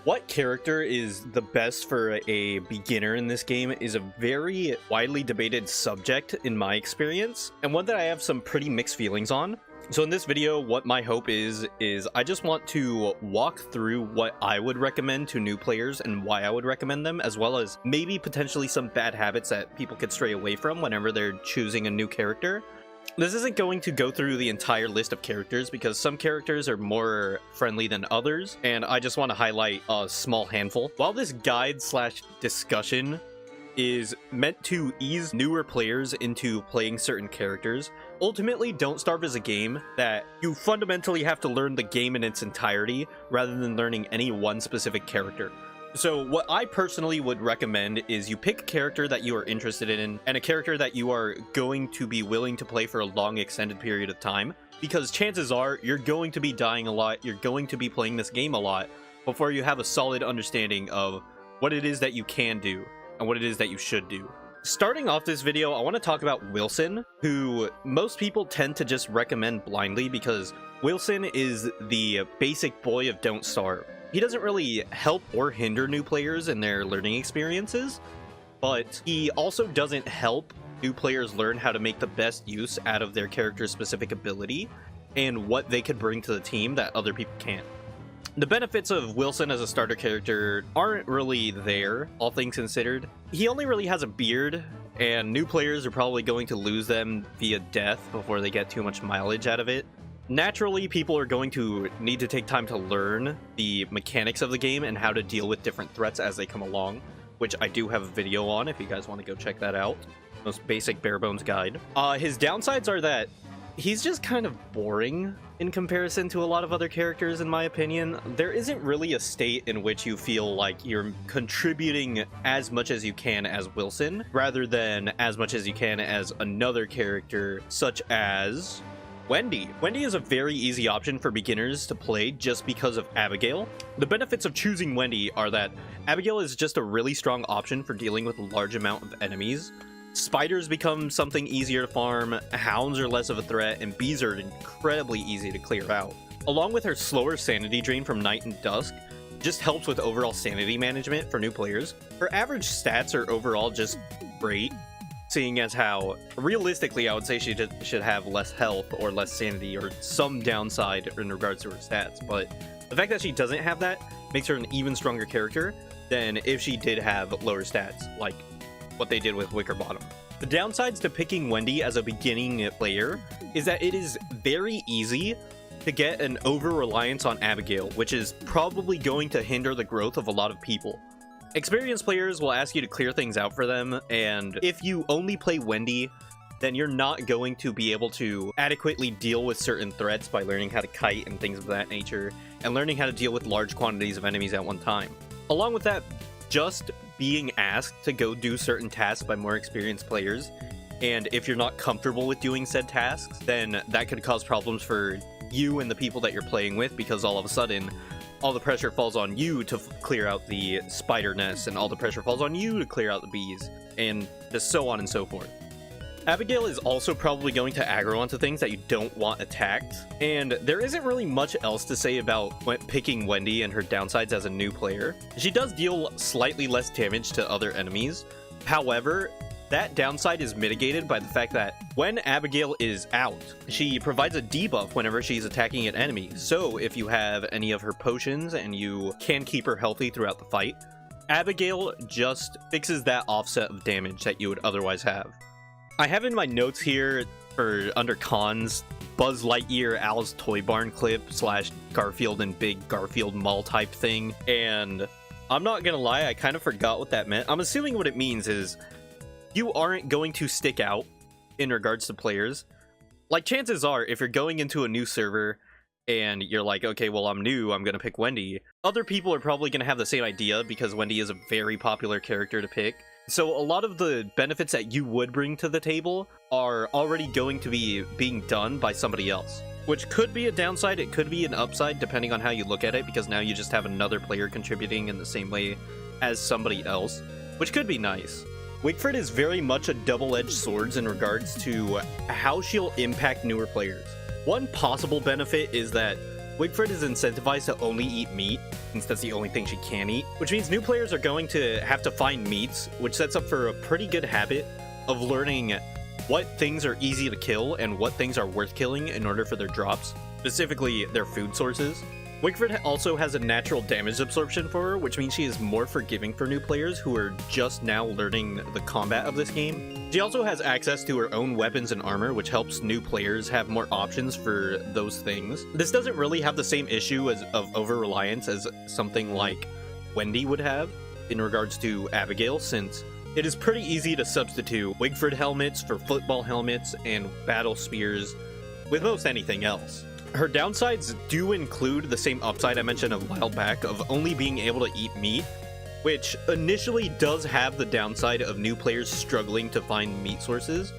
What character is the best for a beginner in this game is a very widely debated subject in my experience, and one that I have some pretty mixed feelings on. So in this video, what my hope is I just want to walk through what I would recommend to new players and why I would recommend them, as well as maybe potentially some bad habits that people could stray away from whenever they're choosing a new character. This isn't going to go through the entire list of characters because some characters are more friendly than others, and I just want to highlight a small handful. While this guide slash discussion is meant to ease newer players into playing certain characters, ultimately Don't Starve is a game that you fundamentally have to learn the game in its entirety rather than learning any one specific character. So what I personally would recommend is you pick a character that you are interested in and a character that you are going to be willing to play for a long extended period of time, because chances are you're going to be dying a lot, you're going to be playing this game a lot before you have a solid understanding of what it is that you can do and what it is that you should do. Starting off this video, I want to talk about Wilson, who most people tend to just recommend blindly because Wilson is the basic boy of Don't Starve. He doesn't really help or hinder new players in their learning experiences, but he also doesn't help new players learn how to make the best use out of their character's specific ability and what they could bring to the team that other people can't. The benefits of Wilson as a starter character aren't really there, all things considered. He only really has a beard, and new players are probably going to lose them via death before they get too much mileage out of it. Naturally, people are going to need to take time to learn the mechanics of the game and how to deal with different threats as they come along, which I do have a video on if you guys want to go check that out. Most basic bare bones guide. His downsides are that he's just kind of boring in comparison to a lot of other characters, in my opinion. There isn't really a state in which you feel like you're contributing as much as you can as Wilson, rather than as much as you can as another character such as Wendy. Wendy is a very easy option for beginners to play just because of Abigail. The benefits of choosing Wendy are that Abigail is just a really strong option for dealing with a large amount of enemies. Spiders become something easier to farm, hounds are less of a threat, and bees are incredibly easy to clear out. Along with her slower sanity drain from night and dusk, just helps with overall sanity management for new players. Her average stats are overall just great, seeing as how, realistically, I would say she should have less health or less sanity or some downside in regards to her stats, but the fact that she doesn't have that makes her an even stronger character than if she did have lower stats, like what they did with Wickerbottom. The downsides to picking Wendy as a beginning player is that it is very easy to get an over-reliance on Abigail, which is probably going to hinder the growth of a lot of people. Experienced players will ask you to clear things out for them, and if you only play Wendy, then you're not going to be able to adequately deal with certain threats by learning how to kite and things of that nature, and learning how to deal with large quantities of enemies at one time. Along with that, just being asked to go do certain tasks by more experienced players, and if you're not comfortable with doing said tasks, then that could cause problems for you and the people that you're playing with, because all of a sudden all the pressure falls on you to clear out the spider nests, and all the pressure falls on you to clear out the bees, and just so on and so forth. Abigail is also probably going to aggro onto things that you don't want attacked, and there isn't really much else to say about picking Wendy and her downsides as a new player. She does deal slightly less damage to other enemies. However, that downside is mitigated by the fact that when Abigail is out, she provides a debuff whenever she's attacking an enemy. So if you have any of her potions and you can keep her healthy throughout the fight, Abigail just fixes that offset of damage that you would otherwise have. I have in my notes here for under cons, Buzz Lightyear Al's Toy Barn clip / Garfield and Big Garfield Mall type thing, and I'm not gonna lie, I kind of forgot what that meant. I'm assuming what it means is you aren't going to stick out in regards to players. Like, chances are, if you're going into a new server and you're like, okay, well, I'm new, I'm gonna pick Wendy, other people are probably gonna have the same idea because Wendy is a very popular character to pick. So a lot of the benefits that you would bring to the table are already going to be being done by somebody else, which could be a downside, it could be an upside, depending on how you look at it, because now you just have another player contributing in the same way as somebody else, which could be nice. Wigfrid is very much a double-edged sword in regards to how she'll impact newer players. One possible benefit is that Wigfrid is incentivized to only eat meat, since that's the only thing she can eat, which means new players are going to have to find meats, which sets up for a pretty good habit of learning what things are easy to kill and what things are worth killing in order for their drops, specifically their food sources. Wigfrid also has a natural damage absorption for her, which means she is more forgiving for new players who are just now learning the combat of this game. She also has access to her own weapons and armor, which helps new players have more options for those things. This doesn't really have the same issue of over-reliance as something like Wendy would have in regards to Abigail, since it is pretty easy to substitute Wigfrid helmets for football helmets and battle spears with most anything else. Her downsides do include the same upside I mentioned a while back of only being able to eat meat, which initially does have the downside of new players struggling to find meat sources.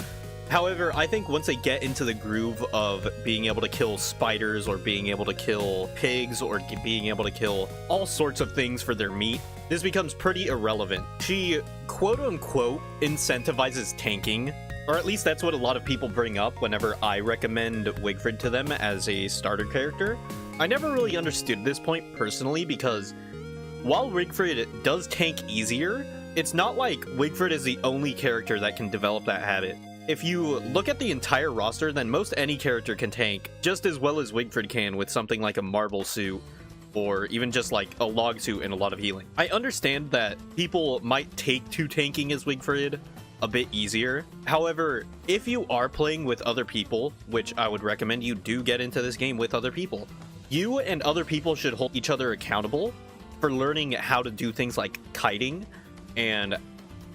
However, I think once they get into the groove of being able to kill spiders or being able to kill pigs or being able to kill all sorts of things for their meat, this becomes pretty irrelevant. She quote-unquote incentivizes tanking, or at least that's what a lot of people bring up whenever I recommend Wigfrid to them as a starter character. I never really understood this point personally because while Wigfrid does tank easier, it's not like Wigfrid is the only character that can develop that habit. If you look at the entire roster, then most any character can tank just as well as Wigfrid can with something like a marble suit or even just like a log suit and a lot of healing. I understand that people might take to tanking as Wigfrid a bit easier. However, if you are playing with other people, which I would recommend you do get into this game with other people, you and other people should hold each other accountable for learning how to do things like kiting and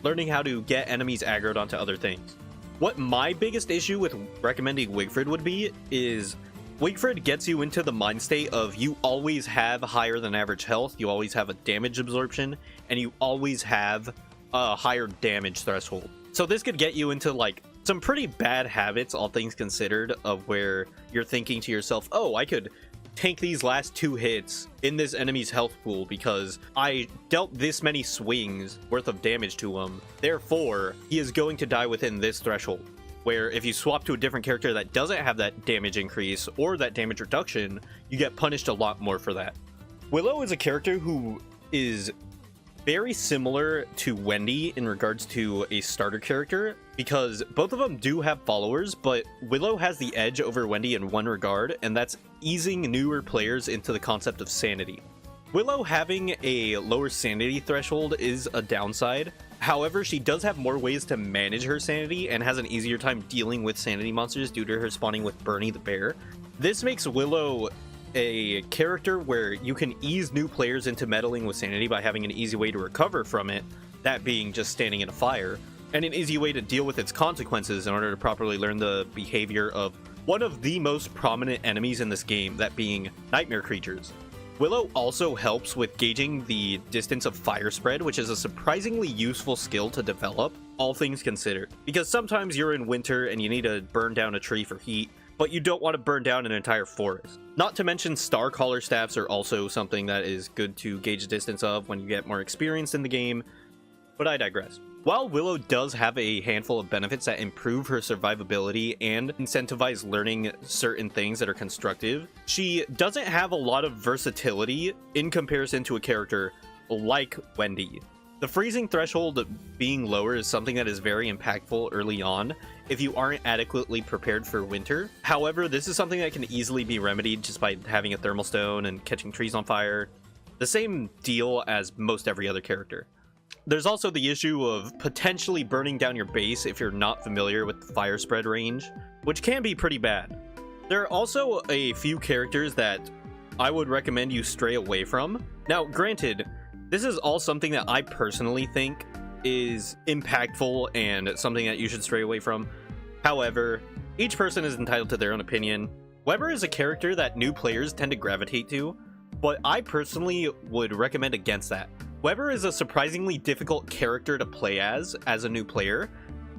learning how to get enemies aggroed onto other things. What my biggest issue with recommending Wigfrid would be is Wigfrid gets you into the mind state of you always have higher than average health, you always have a damage absorption, and you always have a higher damage threshold. So this could get you into like some pretty bad habits, all things considered, of where you're thinking to yourself, oh, I could tank these last 2 hits in this enemy's health pool because I dealt this many swings worth of damage to him. Therefore, he is going to die within this threshold. Where if you swap to a different character that doesn't have that damage increase or that damage reduction, you get punished a lot more for that. Willow is a character who is very similar to Wendy in regards to a starter character, because both of them do have followers, but Willow has the edge over Wendy in one regard, and that's easing newer players into the concept of sanity. Willow having a lower sanity threshold is a downside. However, she does have more ways to manage her sanity and has an easier time dealing with sanity monsters due to her spawning with Bernie the bear. This makes Willow a character where you can ease new players into meddling with sanity by having an easy way to recover from it, that being just standing in a fire, and an easy way to deal with its consequences in order to properly learn the behavior of one of the most prominent enemies in this game, that being nightmare creatures. Willow also helps with gauging the distance of fire spread, which is a surprisingly useful skill to develop, all things considered. Because sometimes you're in winter and you need to burn down a tree for heat, but you don't want to burn down an entire forest. Not to mention star caller staffs are also something that is good to gauge the distance of when you get more experience in the game, but I digress. While Willow does have a handful of benefits that improve her survivability and incentivize learning certain things that are constructive, she doesn't have a lot of versatility in comparison to a character like Wendy. The freezing threshold being lower is something that is very impactful early on if you aren't adequately prepared for winter. However, this is something that can easily be remedied just by having a thermal stone and catching trees on fire. The same deal as most every other character. There's also the issue of potentially burning down your base if you're not familiar with the fire spread range, which can be pretty bad. There are also a few characters that I would recommend you stray away from. Now, granted, this is all something that I personally think is impactful and something that you should stray away from. However, each person is entitled to their own opinion. Weber is a character that new players tend to gravitate to, but I personally would recommend against that. Weber is a surprisingly difficult character to play as a new player,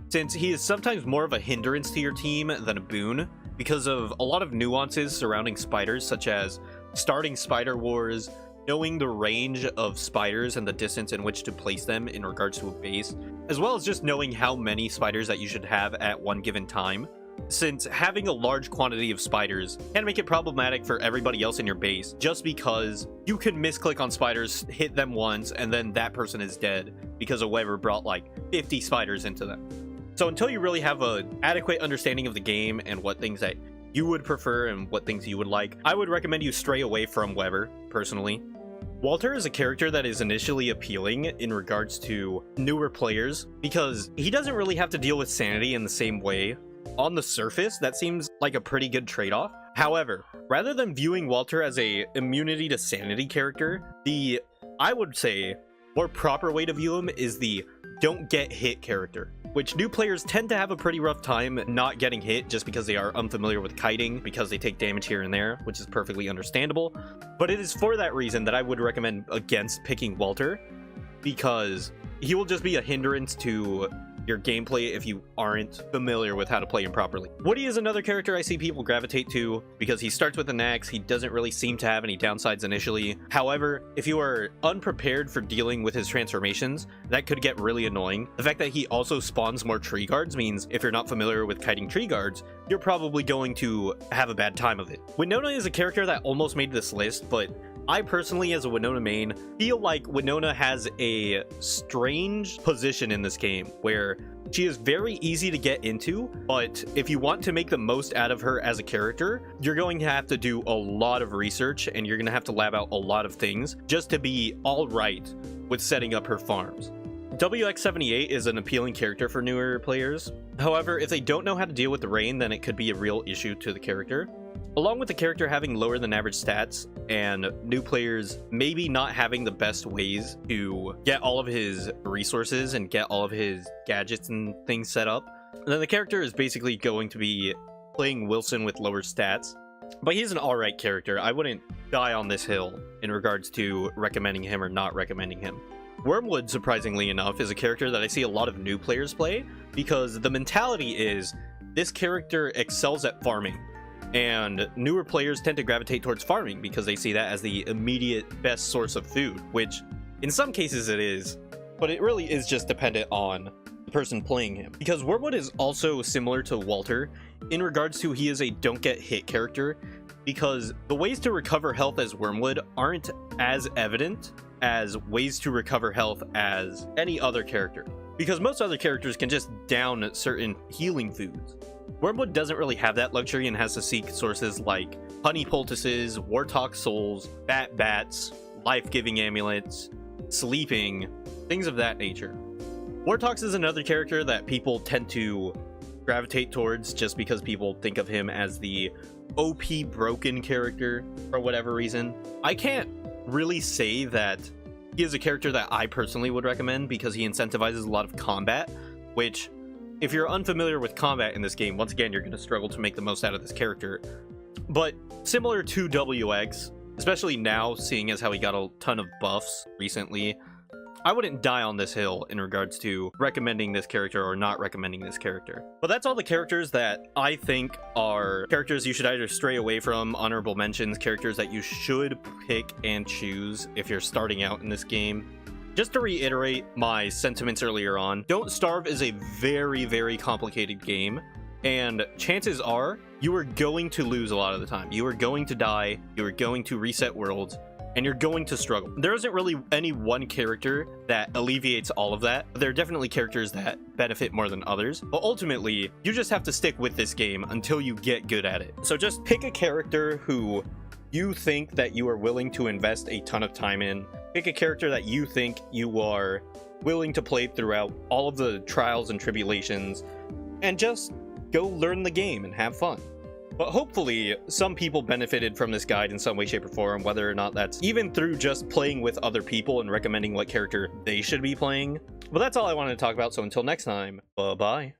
since he is sometimes more of a hindrance to your team than a boon, because of a lot of nuances surrounding spiders, such as starting spider wars, knowing the range of spiders and the distance in which to place them in regards to a base, as well as just knowing how many spiders that you should have at one given time. since having a large quantity of spiders can make it problematic for everybody else in your base, just because you can misclick on spiders, hit them once, and then that person is dead because a Weaver brought like 50 spiders into them. So until you really have an adequate understanding of the game and what things that you would prefer and what things you would like, I would recommend you stray away from Weaver, personally. Walter is a character that is initially appealing in regards to newer players because he doesn't really have to deal with sanity in the same way. On the surface, that seems like a pretty good trade-off. However, rather than viewing Walter as a immunity to sanity character, I would say, more proper way to view him is the don't get hit character, which new players tend to have a pretty rough time not getting hit just because they are unfamiliar with kiting, because they take damage here and there, which is perfectly understandable. But it is for that reason that I would recommend against picking Walter, because he will just be a hindrance to your gameplay if you aren't familiar with how to play him properly. Woodie is another character I see people gravitate to because he starts with an axe. He doesn't really seem to have any downsides initially. However, if you are unprepared for dealing with his transformations, that could get really annoying. The fact that he also spawns more tree guards means if you're not familiar with kiting tree guards, you're probably going to have a bad time of it. Winona is a character that almost made this list, but I personally, as a Winona main, feel like Winona has a strange position in this game where she is very easy to get into, but if you want to make the most out of her as a character, you're going to have to do a lot of research and you're going to have to lab out a lot of things just to be all right with setting up her farms. WX78 is an appealing character for newer players. However, if they don't know how to deal with the rain, then it could be a real issue to the character. Along with the character having lower than average stats and new players maybe not having the best ways to get all of his resources and get all of his gadgets and things set up, then the character is basically going to be playing Wilson with lower stats. But he's an alright character. I wouldn't die on this hill in regards to recommending him or not recommending him. Wormwood, surprisingly enough, is a character that I see a lot of new players play because the mentality is this character excels at farming. And newer players tend to gravitate towards farming because they see that as the immediate best source of food, which in some cases it is, but it really is just dependent on the person playing him. Because Wormwood is also similar to Walter in regards to he is a don't get hit character, because the ways to recover health as Wormwood aren't as evident as ways to recover health as any other character, because most other characters can just down certain healing foods. Wormwood doesn't really have that luxury and has to seek sources like honey poultices, Wortox souls, bats, life-giving amulets, sleeping, things of that nature. Wortox is another character that people tend to gravitate towards just because people think of him as the OP broken character for whatever reason. I can't really say that he is a character that I personally would recommend because he incentivizes a lot of combat, which, if you're unfamiliar with combat in this game, once again, you're going to struggle to make the most out of this character. But similar to WX, especially now, seeing as how he got a ton of buffs recently, I wouldn't die on this hill in regards to recommending this character or not recommending this character. But that's all the characters that I think are characters you should either stray away from, honorable mentions, characters that you should pick and choose if you're starting out in this game. Just to reiterate my sentiments earlier on, Don't Starve is a very, very complicated game, and chances are you are going to lose a lot of the time. You are going to die, you are going to reset worlds, and you're going to struggle. There isn't really any one character that alleviates all of that. There are definitely characters that benefit more than others, but ultimately, you just have to stick with this game until you get good at it. So just pick a character who you think that you are willing to invest a ton of time in. Pick a character that you think you are willing to play throughout all of the trials and tribulations, and just go learn the game and have fun. But hopefully, some people benefited from this guide in some way, shape, or form, whether or not that's even through just playing with other people and recommending what character they should be playing. But that's all I wanted to talk about, so until next time, bye-bye.